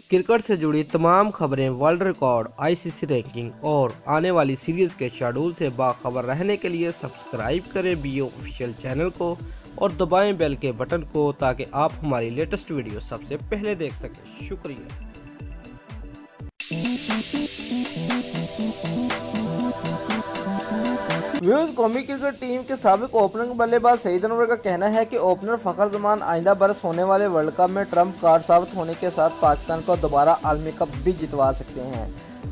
Cricket से जुड़ी तमाम खबरें, वर्ल्ड रिकॉर्ड, आईसीसी रैंकिंग और आने वाली सीरीज के शेड्यूल से बाखबर रहने के लिए सब्सक्राइब करें बीओ ऑफिशियल चैनल को और दबाएं बेल के बटन को ताकि आप हमारी लेटेस्ट वीडियो सबसे पहले देख सकें। शुक्रिया। व्यूअर्स, कौमी क्रिकेट टीम के साबिक ओपनिंग बल्लेबाज सईद अनवर का कहना है कि ओपनर फखर जमान आइंदा बरस होने वाले वर्ल्ड कप में ट्रम्प कार्ड साबित होने के साथ पाकिस्तान को दोबारा आलमी कप भी जितवा सकते हैं।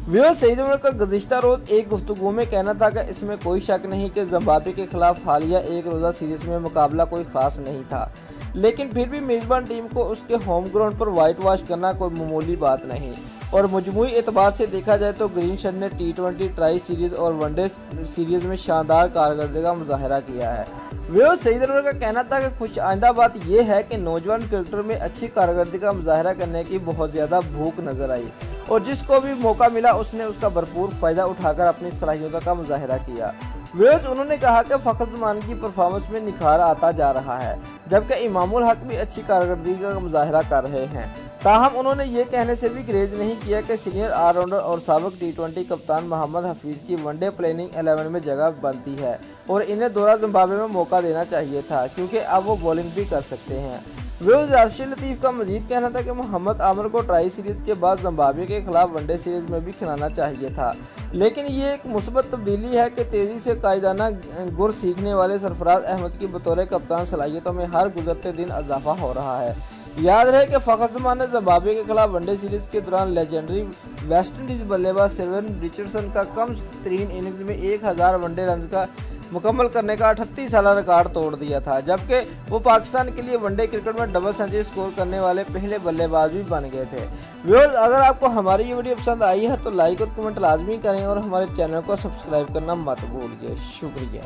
व्यूअर्स, सईद अनवर का गुज़िश्ता रोज एक गुफ्तगू में कहना था कि इसमें कोई शक नहीं कि जिम्बाब्वे के खिलाफ हालिया एक रोज़ा सीरीज में मुकाबला कोई खास नहीं था, लेकिन फिर भी मेजबान टीम को उसके होम ग्राउंड पर वाइट वॉश करना कोई मामूली बात नहीं। और मजमूई एतबार से देखा जाए तो ग्रीन शर्ट ने T20 ट्राई सीरीज और वनडे सीरीज में शानदार कारकर्दगी का मुजाहरा किया है। व्यूअर्स, सईद अनवर का कहना था कि खुश आइंदा बात यह है कि नौजवान क्रिकेटर में अच्छी कारकर्दगी का मुजाहरा करने की बहुत ज़्यादा भूख नजर आई और जिसको भी मौका मिला उसने उसका भरपूर फ़ायदा उठाकर अपनी सलाहियतों का मुजाहरा किया। व्यूअर्स, उन्होंने कहा कि फखर जमान की परफॉर्मेंस में निखार आता जा रहा है, जबकि इमामुल हक भी अच्छी कारकर्दगी का मुजाहरा कर रहे हैं। ताहम उन्होंने ये कहने से भी ग्रेज नहीं किया कि सीनियर ऑलराउंडर और साबिक T20 कप्तान मोहम्मद हफीज़ की वनडे प्लेइंग 11 में जगह बनती है और इन्हें दौरा जिम्बाब्वे में मौका देना चाहिए था क्योंकि अब वो बॉलिंग भी कर सकते हैं। व्यूअर्स, राशिद लतीफ़ का मजीद कहना था कि मोहम्मद आमिर को ट्राई सीरीज के बाद जिम्बाब्वे के खिलाफ वनडे सीरीज में भी खिलाना चाहिए था, लेकिन ये एक मुस्बत तब्दीली है कि तेज़ी से कायदाना गुर सीखने वाले सरफराज अहमद की बतौर कप्तान सलाहियतों में हर गुजरते दिन इजाफा हो रहा है। याद रहे कि फखर जमान ने जिम्बाब्वे के खिलाफ वनडे सीरीज के दौरान लेजेंडरी वेस्टइंडीज बल्लेबाज सेवन रिचर्डसन का कम तरीन इनिंग्स में 1000 वनडे रन का मुकम्मल करने का 38 साल रिकॉर्ड तोड़ दिया था, जबकि वो पाकिस्तान के लिए वनडे क्रिकेट में डबल सेंचुरी स्कोर करने वाले पहले बल्लेबाज भी बन गए थे। व्यूअर्स, अगर आपको हमारी ये वीडियो पसंद आई है तो लाइक और कमेंट लाजमी करें और हमारे चैनल को सब्सक्राइब करना मत भूलिए। शुक्रिया।